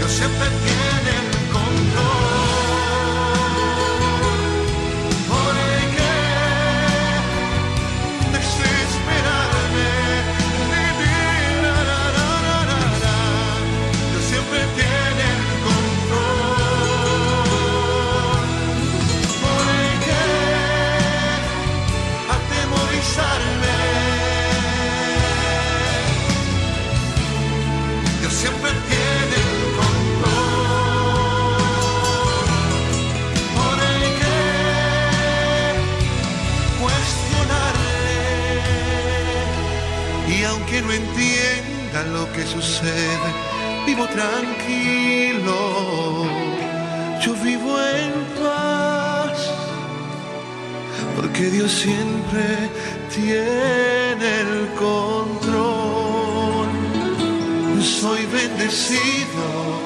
Dios siempre tiene el control. ¿Por qué desesperarme? Dios siempre tiene el control. ¿Por qué atemorizarme? Dios siempre tiene el control. ¿Por qué cuestionarle? Y aunque no entienda lo que sucede, vivo tranquilo, yo vivo en paz, porque Dios siempre tiene el control. Soy bendecido,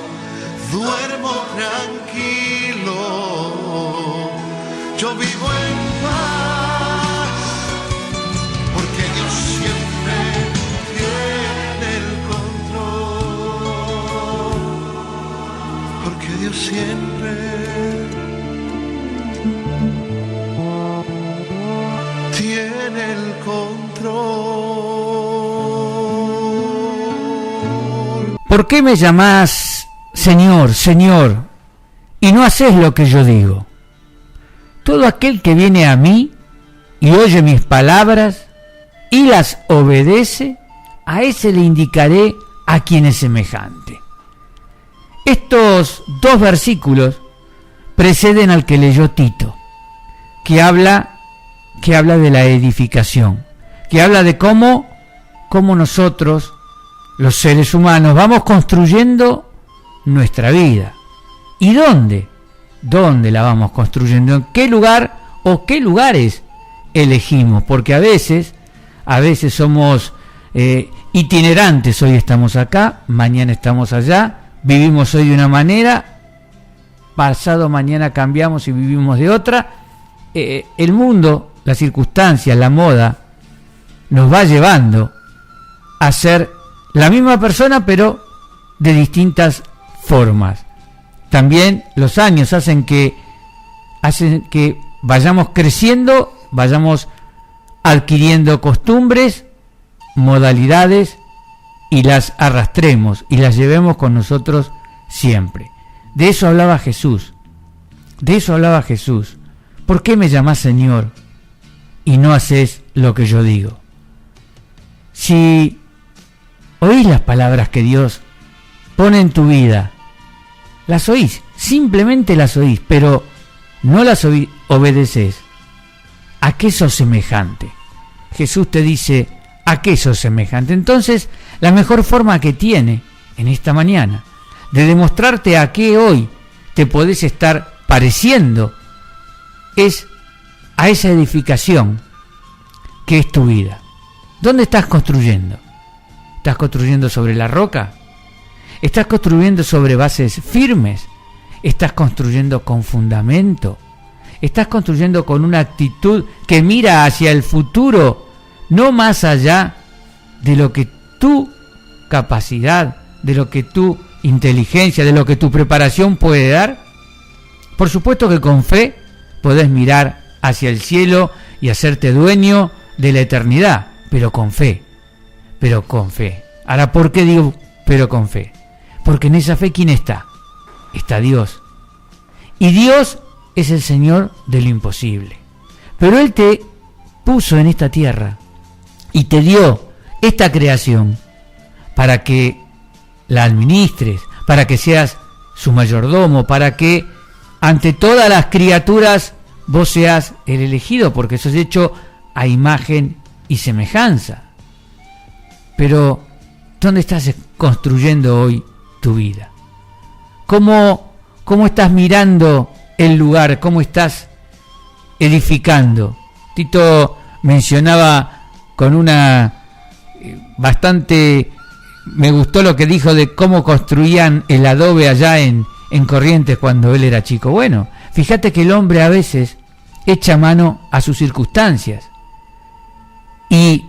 duermo tranquilo, yo vivo en paz, porque Dios siempre tiene el control, porque Dios siempre tiene el control. ¿Por qué me llamás Señor, Señor, y no haces lo que yo digo? Todo aquel que viene a mí y oye mis palabras y las obedece, a ese le indicaré a quién es semejante. Estos dos versículos preceden al que leyó Tito, que habla de la edificación, que habla de cómo nosotros, los seres humanos, vamos construyendo nuestra vida. ¿Y dónde? ¿Dónde la vamos construyendo? ¿En qué lugar o qué lugares elegimos? Porque a veces somos itinerantes. Hoy estamos acá, mañana estamos allá, vivimos hoy de una manera, pasado mañana cambiamos y vivimos de otra. El mundo, las circunstancias, la moda, nos va llevando a ser la misma persona, pero de distintas formas. También los años hacen que vayamos creciendo, vayamos adquiriendo costumbres, modalidades, y las arrastremos y las llevemos con nosotros siempre. De eso hablaba Jesús. ¿Por qué me llamás Señor y no haces lo que yo digo? Si oís las palabras que Dios pone en tu vida, las oís, simplemente las oís, pero no las obedeces, ¿a qué sos semejante? Jesús te dice, ¿a qué sos semejante? Entonces, la mejor forma que tiene en esta mañana de demostrarte a qué hoy te podés estar pareciendo es a esa edificación que es tu vida. ¿Dónde estás construyendo? ¿Estás construyendo sobre la roca? ¿Estás construyendo sobre bases firmes? ¿Estás construyendo con fundamento? ¿Estás construyendo con una actitud que mira hacia el futuro, no más allá de lo que tu capacidad, de lo que tu inteligencia, de lo que tu preparación puede dar? Por supuesto que con fe podés mirar hacia el cielo y hacerte dueño de la eternidad, pero con fe. Ahora, ¿por qué digo pero con fe? Porque en esa fe, ¿quién está? Está Dios. Y Dios es el Señor de lo imposible. Pero Él te puso en esta tierra y te dio esta creación para que la administres, para que seas su mayordomo, para que ante todas las criaturas vos seas el elegido, porque sos hecho a imagen y semejanza. Pero, ¿dónde estás construyendo hoy tu vida? ¿Cómo estás mirando el lugar? ¿Cómo estás edificando? Tito mencionaba con una bastante... Me gustó lo que dijo de cómo construían el adobe allá en Corrientes cuando él era chico. Bueno, fíjate que el hombre a veces echa mano a sus circunstancias. ¿Y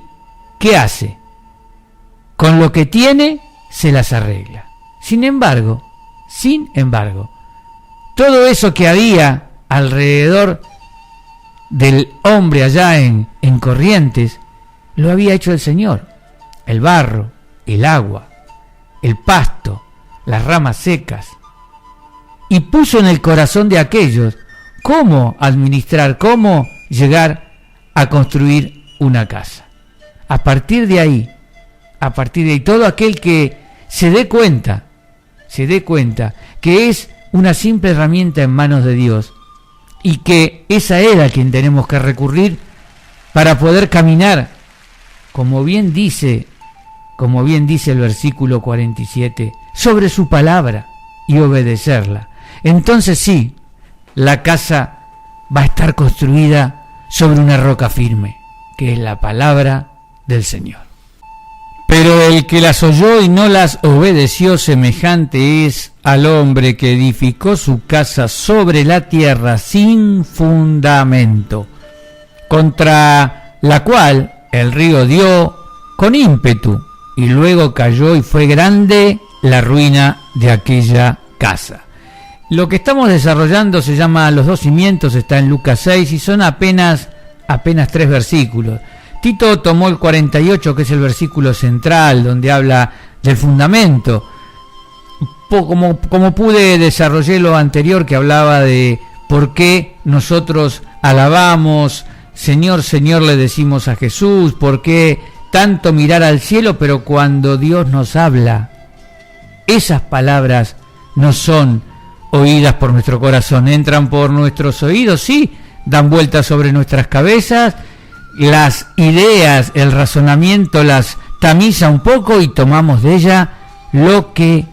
qué hace? Con lo que tiene, se las arregla. Sin embargo, Sin embargo, todo eso que había alrededor del hombre allá en Corrientes, lo había hecho el Señor. El barro, el agua, el pasto, las ramas secas. Y puso en el corazón de aquellos cómo administrar, cómo llegar a construir una casa. A partir de ahí, todo aquel que se dé cuenta que es una simple herramienta en manos de Dios y que es a Él a quien tenemos que recurrir para poder caminar, como bien dice el versículo 47, sobre su palabra y obedecerla. Entonces sí, la casa va a estar construida sobre una roca firme, que es la palabra del Señor. Pero el que las oyó y no las obedeció, semejante es al hombre que edificó su casa sobre la tierra sin fundamento, contra la cual el río dio con ímpetu, y luego cayó y fue grande la ruina de aquella casa. Lo que estamos desarrollando se llama Los dos cimientos, está en Lucas 6 y son apenas 3 versículos. Tito tomó el 48, que es el versículo central, donde habla del fundamento. Como pude, desarrollé lo anterior, que hablaba de por qué nosotros alabamos, Señor, Señor, le decimos a Jesús, por qué tanto mirar al cielo, pero cuando Dios nos habla, esas palabras no son oídas por nuestro corazón, entran por nuestros oídos, sí, dan vueltas sobre nuestras cabezas, las ideas, el razonamiento las tamiza un poco y tomamos de ella lo que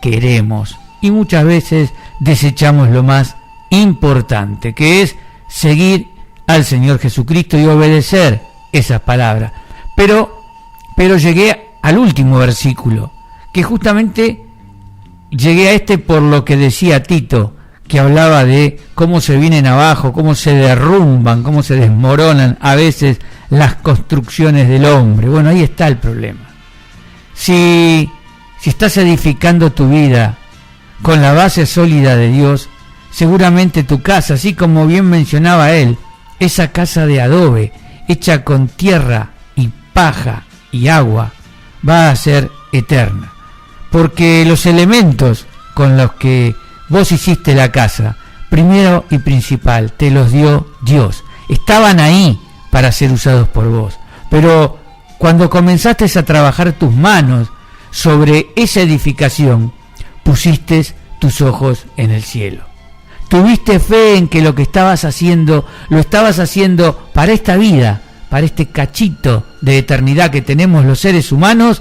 queremos. Y muchas veces desechamos lo más importante, que es seguir al Señor Jesucristo y obedecer esas palabras. Pero llegué al último versículo, que justamente llegué a por lo que decía Tito, que hablaba de cómo se vienen abajo, cómo se derrumban, cómo se desmoronan a veces las construcciones del hombre. Bueno, ahí está el problema. Si estás edificando tu vida con la base sólida de Dios, seguramente tu casa, así como bien mencionaba él, esa casa de adobe, hecha con tierra y paja y agua, va a ser eterna. Porque los elementos con los que vos hiciste la casa, primero y principal, te los dio Dios. Estaban ahí para ser usados por vos. Pero cuando comenzaste a trabajar tus manos sobre esa edificación, pusiste tus ojos en el cielo. Tuviste fe en que lo que estabas haciendo, lo estabas haciendo para esta vida, para este cachito de eternidad que tenemos los seres humanos,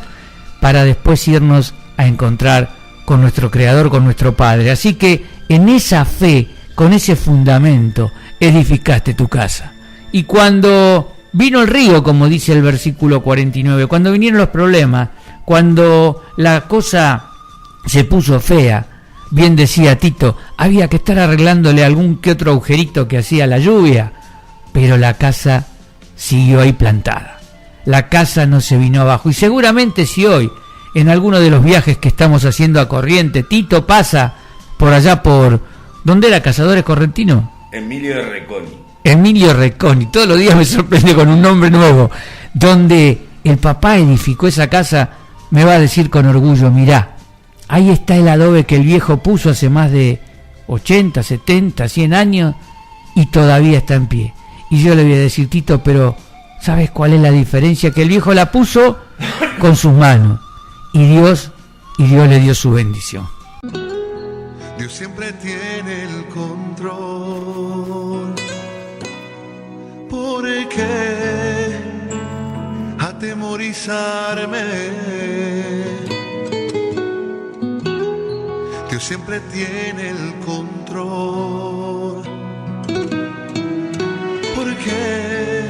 para después irnos a encontrar con nuestro Creador, con nuestro Padre. Así que en esa fe, con ese fundamento, edificaste tu casa. Y cuando vino el río, como dice el versículo 49, cuando vinieron los problemas, cuando la cosa se puso fea, bien decía Tito, había que estar arreglándole algún que otro agujerito que hacía la lluvia, pero la casa siguió ahí plantada. La casa no se vino abajo. Y seguramente si hoy, en alguno de los viajes que estamos haciendo a Corrientes, Tito pasa por allá por... ¿Dónde era? ¿Cazadores Correntinos? Emilio de Reconi. Emilio Reconi, todos los días me sorprende con un nombre nuevo. Donde el papá edificó esa casa, me va a decir con orgullo, mirá, ahí está el adobe que el viejo puso hace más de 80, 70, 100 años y todavía está en pie. Y yo le voy a decir, Tito, pero ¿sabes cuál es la diferencia? Que el viejo la puso con sus manos. Y Dios le dio su bendición. Dios siempre tiene el control. ¿Por qué atemorizarme? Dios siempre tiene el control. ¿Por qué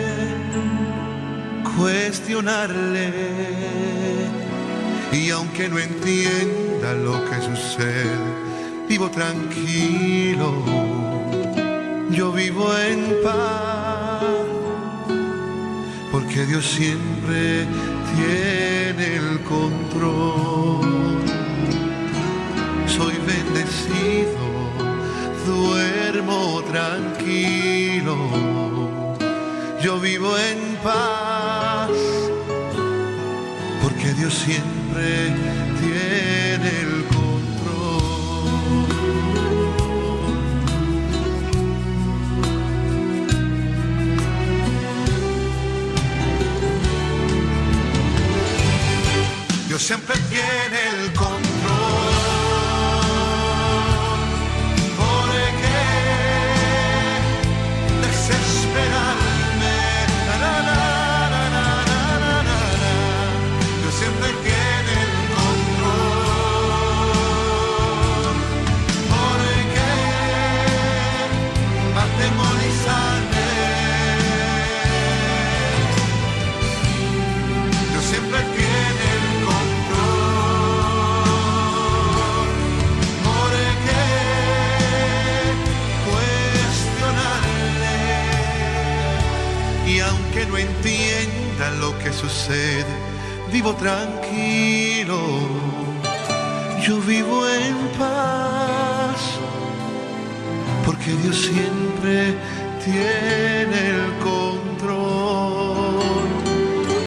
cuestionarle? Y aunque no entienda lo que sucede, vivo tranquilo, yo vivo en paz, porque Dios siempre tiene el control. soy bendecido, duermo tranquilo, yo vivo en paz, porque Dios siempre tiene el control. Dios siempre tiene el control. No entienda lo que sucede, vivo tranquilo, yo vivo en paz, porque Dios siempre tiene el control.